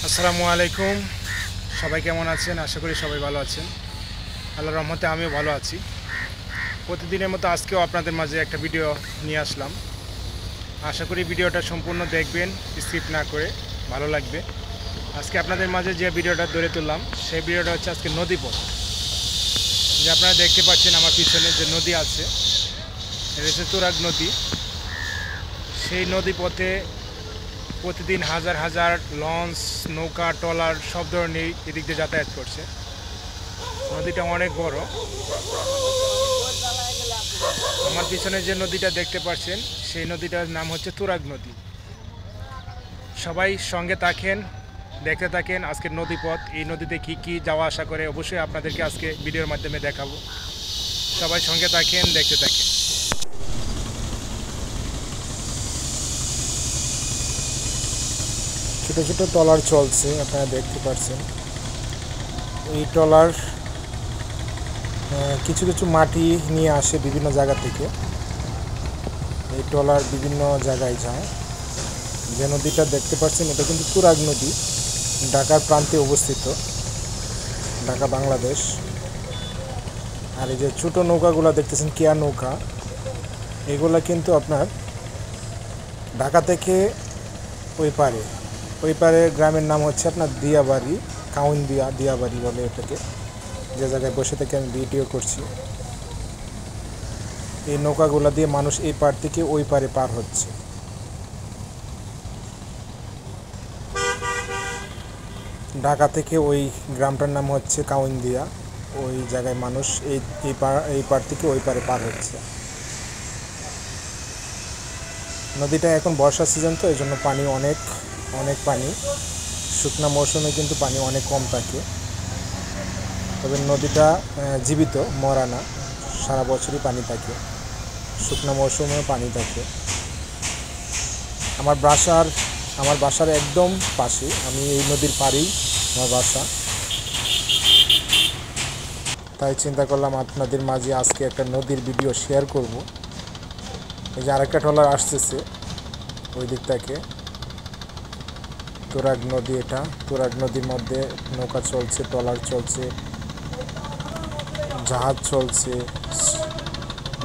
আসসালামু আলাইকুম। সবাই কেমন আছেন? আশা করি সবাই ভালো আছেন। আল্লাহর রহমতে আমিও ভালো আছি। প্রতিদিনের মতো আজকেও আপনাদের মাঝে একটা ভিডিও নিয়ে আসলাম। আশা করি ভিডিওটা সম্পূর্ণ দেখবেন, স্কিপ না করে, ভালো লাগবে। আজকে আপনাদের মাঝে যে ভিডিওটা ধরে তুললাম সেই ভিডিওটা হচ্ছে আজকে নদীপথ। যে আপনারা দেখতে পাচ্ছেন আমার পিছনে যে নদী আছে, এটা হচ্ছে তুরাগ নদী। সেই নদীপথে প্রতিদিন হাজার হাজার লঞ্চ, নৌকা, ট্রলার সব ধরনের এদিক দিয়ে যাতায়াত করছে। নদীটা অনেক বড়। আমার পিছনে যে নদীটা দেখতে পাচ্ছেন সেই নদীটার নাম হচ্ছে তুরাগ নদী। সবাই সঙ্গে থাকেন, দেখতে থাকেন আজকের নদীপথ। এই নদীতে কী কী যাওয়া আসা করে অবশ্যই আপনাদেরকে আজকে ভিডিওর মাধ্যমে দেখাবো। সবাই সঙ্গে থাকেন, দেখতে থাকেন। ছোটো ছোটো ট্রলার চলছে, আপনারা দেখতে পাচ্ছেন। এই ট্রলার কিছু কিছু মাটি নিয়ে আসে বিভিন্ন জায়গা থেকে। এই ট্রলার বিভিন্ন জায়গায় যায়। যে নদীটা দেখতে পাচ্ছেন এটা কিন্তু তুরাগ নদী, ঢাকার প্রান্তে অবস্থিত, ঢাকা বাংলাদেশ। আর এই যে ছোটো নৌকাগুলো দেখতেছেন, কেয়া নৌকা, এগুলা কিন্তু আপনার ঢাকা থেকে ওই পারে গ্রামের নাম হচ্ছে আপনার দিয়াবাড়ি, দিয়াবাড়ি বলে এটাকে, যে জায়গায় বসে থেকে আমি ভিডিও করছি। এই নৌকাগুলা দিয়ে মানুষ এই পার থেকে ওই পারে পার হচ্ছে। ঢাকা থেকে ওই গ্রামটার নাম হচ্ছে কাউন্দিয়া। ওই জায়গায় মানুষ এই পার থেকে ওই পারে পার হচ্ছে। নদীটা এখন বর্ষা সিজন, তো এই জন্য পানি অনেক পানি। শুকনা মৌসুমে কিন্তু পানি অনেক কম থাকে। তবে নদীটা জীবিত, মরা না, সারা বছরই পানি থাকে, শুকনা মৌসুমেও পানি থাকে। আমার বাসার একদম পাশে, আমি এই নদীর পাড়েই আমার বাসা। তাই চিন্তা করলাম আপনাদের মাঝে আজকে একটা নদীর ভিডিও শেয়ার করব। এই যে আরেকটা ট্রলার আসতেছে ওই দিক থেকে, তুরাগ নদী। এটা তুরাগ নদীর মধ্যে নৌকা চলছে, ট্রলার চলছে, জাহাজ চলছে,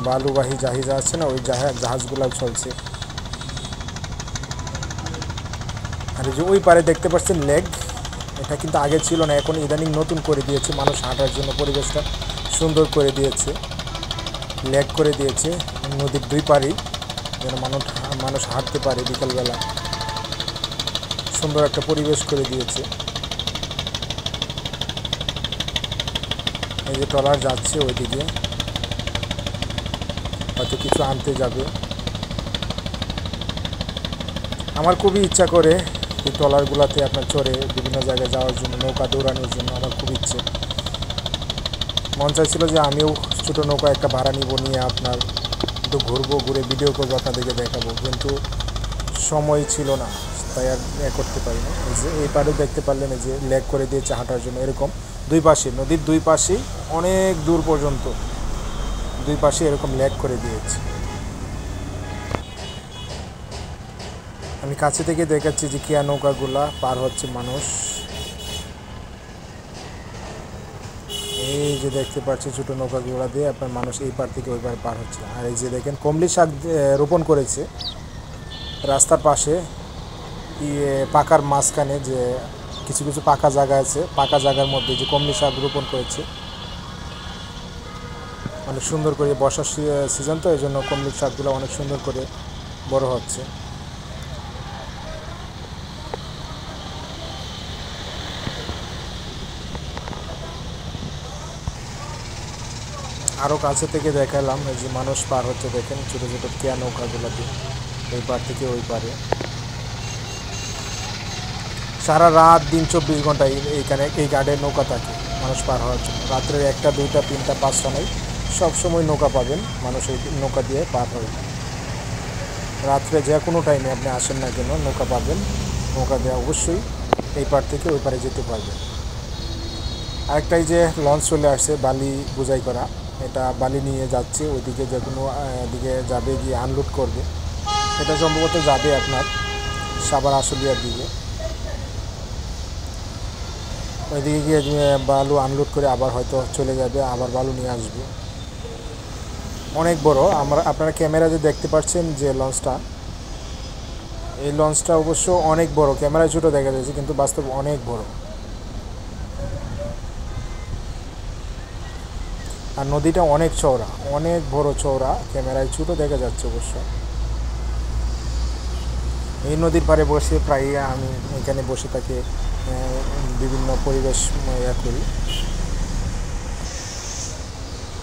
বালুবাহী জাহাজ আছে না, ওই জাহাজগুলো চলছে। আর এই যে ওই পারে দেখতে পাচ্ছেন লেক, এটা কিন্তু আগে ছিল না, এখন ইদানিং নতুন করে দিয়েছে। মানুষ হাঁটার জন্য পরিবেশটা সুন্দর করে দিয়েছে, লেক করে দিয়েছে নদীর দুই পারেই, যেন মানুষ হাঁটতে পারে বিকালবেলা। সুন্দর একটা পরিবেশ করে দিয়েছে। এই যে ট্রলার যাচ্ছে ওইদিকে, হয়তো কিছু আনতে যাবে। আমার খুবই ইচ্ছা করে এই ট্রলারগুলোতে আপনার চড়ে বিভিন্ন জায়গায় যাওয়ার জন্য, নৌকা দৌড়ানোর জন্য আমার খুব ইচ্ছে। মন চাইছিল যে আমিও ছোটো নৌকা একটা ভাড়া নিয়ে আপনার একটু ঘুরবো, ঘুরে ভিডিও করবো, আপনাদেরকে দেখাবো, কিন্তু সময় ছিল না, তাই আর করতে পারি না। এই পাড়েও দেখতে পারলেন যে লেক করে দিয়েছে হাঁটার জন্য। এরকম দুই পাশে, নদীর দুই পাশেই অনেক দূর পর্যন্ত দুই পাশে এরকম লেক করে দিয়েছে। আমি কাছে থেকে দেখাচ্ছি যে কেয়া নৌকাগুলা পার হচ্ছে মানুষ। এই যে দেখতে পাচ্ছি ছোটো নৌকাগুলা দিয়ে আপনার মানুষ এই পার থেকে ওই পার পার হচ্ছে। আর এই যে দেখেন কমলি শাক রোপণ করেছে রাস্তার পাশে, পাকার মাঝখানে যে কিছু কিছু পাকা জায়গা আছে, পাকা জায়গার মধ্যে যে কমলি শাক রোপণ করেছে অনেক সুন্দর করে। বর্ষার সিজন তো, এই জন্য কমলি শাকগুলো অনেক সুন্দর করে বড় হচ্ছে। আরও কাছে থেকে দেখালাম এই যে মানুষ পার হচ্ছে, দেখেন ছোটো ছোটো কেয়া নৌকাগুলোতে এই পার থেকে ওই পারে। সারা রাত দিন 24 ঘন্টা এইখানে এই ঘাটে নৌকা থাকে মানুষ পার হওয়ার জন্য। রাত্রে 1টা 2টা 3টা 5টা নেই, সবসময় নৌকা পাবেন, মানুষ এই নৌকা দিয়ে পার হয়। রাত্রে যে কোনো টাইমে আপনি আসেন না কেন নৌকা পাবেন, নৌকা দিয়ে অবশ্যই এই পার থেকে ওই পারে যেতে পারবেন। আরেকটাই যে লঞ্চ চলে আসছে বালি বোঝাই করা, এটা বালি নিয়ে যাচ্ছে ওইদিকে, যে কোনো দিকে যাবে, গিয়ে আনলোড করবে। এটা সম্ভবত যাবে আপনার সাভার আশুলিয়ার দিকে। ওইদিকে গিয়ে বালু আনলোড করে আবার হয়তো চলে যাবে, আবার বালু নিয়ে আসবে। অনেক বড়। আপনারা ক্যামেরাতে দেখতে পাচ্ছেন যে লঞ্চটা, এই লঞ্চটা অবশ্য অনেক বড়। ক্যামেরায় ছোটো দেখা যাচ্ছে কিন্তু বাস্তব অনেক বড়। আর নদীটা অনেক চওড়া, অনেক বড় চওড়া, ক্যামেরায় ছোটো দেখা যাচ্ছে অবশ্য। এই নদীর পাড়ে বসে প্রায় আমি এখানে বসে থাকি, বিভিন্ন পরিবেশ করি।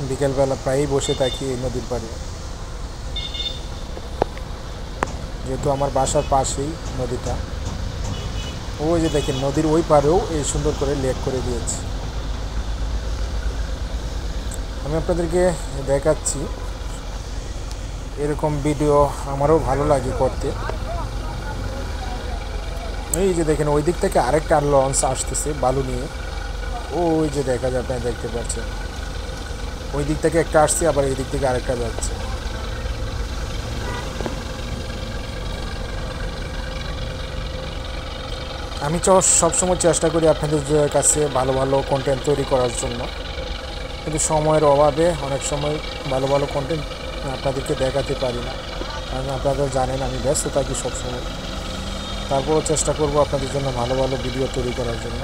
বিকেলবেলা প্রায়ই বসে থাকি এই নদীর পাড়ে, যেহেতু আমার বাসার পাশেই নদীটা। ওই যে দেখেন নদীর ওই পাড়েও এই সুন্দর করে লেক করে দিয়েছে। আমি আপনাদেরকে দেখাচ্ছি, এরকম ভিডিও আমারও ভালো লাগে করতে। এই যে দেখেন ওই দিক থেকে আরেকটা লঞ্চ আসতেছে বালু নিয়ে, ওই যে দেখা যায়, আপনারা দেখতে পাচ্ছেন ওই দিক থেকে একটা আসছে, আবার এই দিক থেকে আরেকটা যাচ্ছে। আমি সবসময় চেষ্টা করি আপনাদের কাছে ভালো ভালো কন্টেন্ট তৈরি করার জন্য, কিন্তু সময়ের অভাবে অনেক সময় ভালো ভালো কন্টেন্ট আপনাদেরকে দেখাতে পারি না, কারণ আপনারা জানেন আমি ব্যস্ত থাকি সবসময়। তারপরও চেষ্টা করব আপনাদের জন্য ভালো ভালো ভিডিও তৈরি করার জন্য।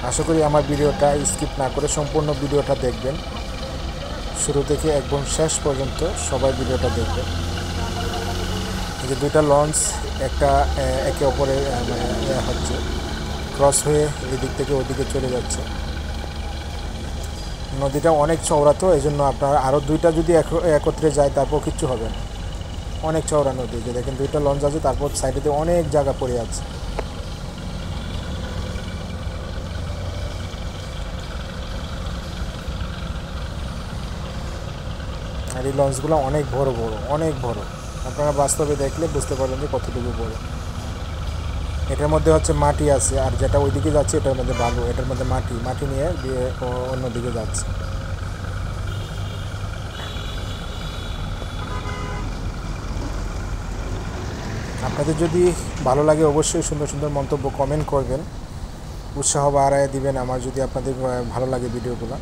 আশা করি আমার ভিডিওটা স্কিপ না করে সম্পূর্ণ ভিডিওটা দেখবেন, শুরু থেকে একদম শেষ পর্যন্ত সবাই ভিডিওটা দেখবেন। এই যে দুইটা লঞ্চ একটা একে অপরে হচ্ছে ক্রস হয়ে এই দিক থেকে ওদিকে চলে যাচ্ছে। নদীটা অনেক চওড়া, তো এই জন্য আপনার আরও দুইটা যদি একত্রে যায় তারপর কিচ্ছু হবে না। অনেক চওড়া নদী, যে দেখেন দুইটা লঞ্চ আছে, তারপর সাইডেতে অনেক জায়গা পড়ে আছে। আর এই লঞ্চগুলো অনেক বড় বড়, অনেক বড়। আপনারা বাস্তবে দেখলে বুঝতে পারবেন যে কতটুকু বড়। এটার মধ্যে হচ্ছে মাটি আছে, আর যেটা ওইদিকে যাচ্ছে এটার মধ্যে বালু, এটার মধ্যে মাটি মাটি নিয়ে দিয়ে অন্যদিকে যাচ্ছে। আপনাদের যদি ভালো লাগে অবশ্যই সুন্দর সুন্দর মন্তব্য কমেন্ট করবেন, উৎসাহ বাড়ায় দিবেন আমার যদি আপনাদের ভালো লাগে ভিডিওগুলো।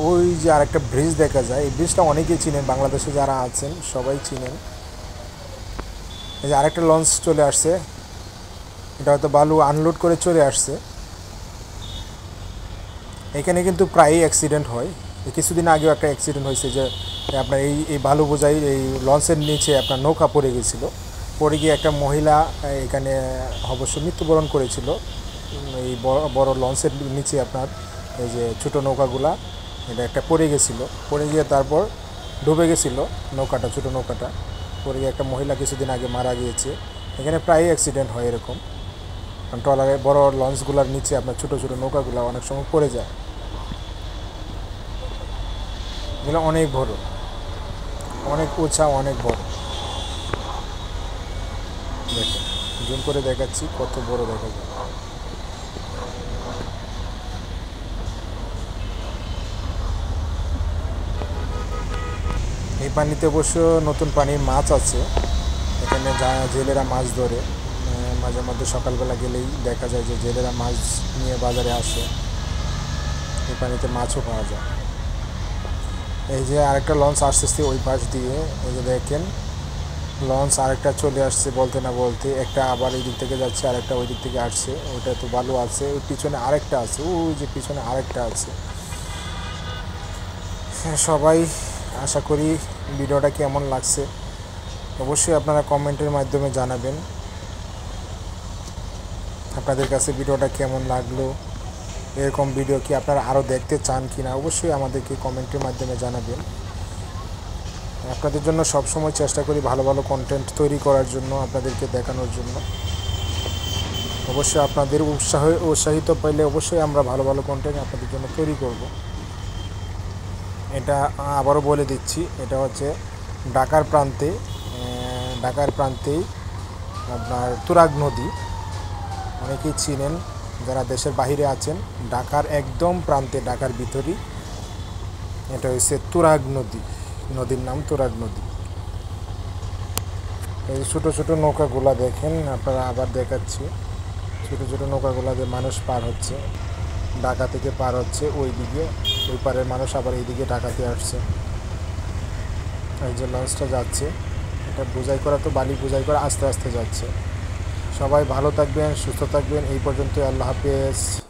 ওই যে আরেকটা ব্রিজ দেখা যায়, এই ব্রিজটা অনেকেই চিনেন, বাংলাদেশে যারা আছেন সবাই চিনেন। এই যে আরেকটা লঞ্চ চলে আসছে, এটা হয়তো বালু আনলোড করে চলে আসছে। এখানে কিন্তু প্রায়ই অ্যাক্সিডেন্ট হয়। কিছুদিন আগেও একটা অ্যাক্সিডেন্ট হয়েছে, যে আপনার এই বালু বোঝাই এই লঞ্চের নিচে আপনার নৌকা পড়ে গেছিল। পড়ে গিয়ে একটা মহিলা এখানে অবশ্য মৃত্যুবরণ করেছিল। এই বড় লঞ্চের নিচে আপনার এই যে ছোটো নৌকাগুলা, এটা একটা পড়ে গেছিলো, পড়ে গিয়ে তারপর ডুবে গেছিলো নৌকাটা, ছোটো নৌকাটা পড়ে গিয়ে একটা মহিলা কিছুদিন আগে মারা গিয়েছে। এখানে প্রায়ই অ্যাক্সিডেন্ট হয় এরকম, কারণ ট্রলারে বড় লঞ্চগুলোর নিচে আপনার ছোটো ছোটো নৌকাগুলো অনেক সময় পড়ে যায়। এগুলো অনেক বড়, অনেক উঁচা, অনেক বড়। দেখেন জুম করে দেখাচ্ছি কত বড় দেখা যায়। এই পানিতে অবশ্য নতুন পানির মাছ আছে, এখানে জেলেরা মাছ ধরে। মাঝে মধ্যে সকালবেলা গেলেই দেখা যায় যে জেলেরা মাছ নিয়ে বাজারে আসে, এই পানিতে মাছও পাওয়া যায়। এই যে আরেকটা লঞ্চ আসতেছে ওই পাশ দিয়ে, এই যে দেখেন লঞ্চ আরেকটা চলে আসছে বলতে না বলতে, একটা আবার এই দিক থেকে যাচ্ছে, আরেকটা ওই দিক থেকে আসছে। ওইটা তো বালু আছে, ওই পিছনে আরেকটা আছে, ওই যে পিছনে আরেকটা আছে। সবাই আশা করি ভিডিওটা কেমন লাগছে অবশ্যই আপনারা কমেন্টের মাধ্যমে জানাবেন, আপনাদের কাছে ভিডিওটা কেমন লাগলো, এরকম ভিডিও কি আপনারা আরও দেখতে চান কি না অবশ্যই আমাদেরকে কমেন্টের মাধ্যমে জানাবেন। আপনাদের জন্য সবসময় চেষ্টা করি ভালো ভালো কন্টেন্ট তৈরি করার জন্য, আপনাদেরকে দেখানোর জন্য। অবশ্যই আপনাদের উৎসাহিত পাইলে অবশ্যই আমরা ভালো ভালো কন্টেন্ট আপনাদের জন্য তৈরি করব। এটা আবারও বলে দিচ্ছি, এটা হচ্ছে ঢাকার প্রান্তেই আপনার তুরাগ নদী, অনেকেই চিনেন যারা দেশের বাইরে আছেন। ঢাকার একদম প্রান্তে, ঢাকার ভিতরই এটা হচ্ছে তুরাগ নদী, নদীর নাম তুরাগ নদী। এই ছোটো ছোটো নৌকাগুলা দেখেন, আপনারা আবার দেখাচ্ছি। ছোটো ছোটো নৌকাগুলা দিয়ে মানুষ পার হচ্ছে, ঢাকা থেকে পার হচ্ছে ওই দিকে, ওই পারের মানুষ আবার এইদিকে ঢাকাতে আসছে। এই যে লঞ্চটা যাচ্ছে, এটা বোঝাই করা, তো বালি বোঝাই করা আস্তে আস্তে যাচ্ছে। সবাই ভালো থাকবেন, সুস্থ থাকবেন। এই পর্যন্ত, আল্লাহ হাফেজ।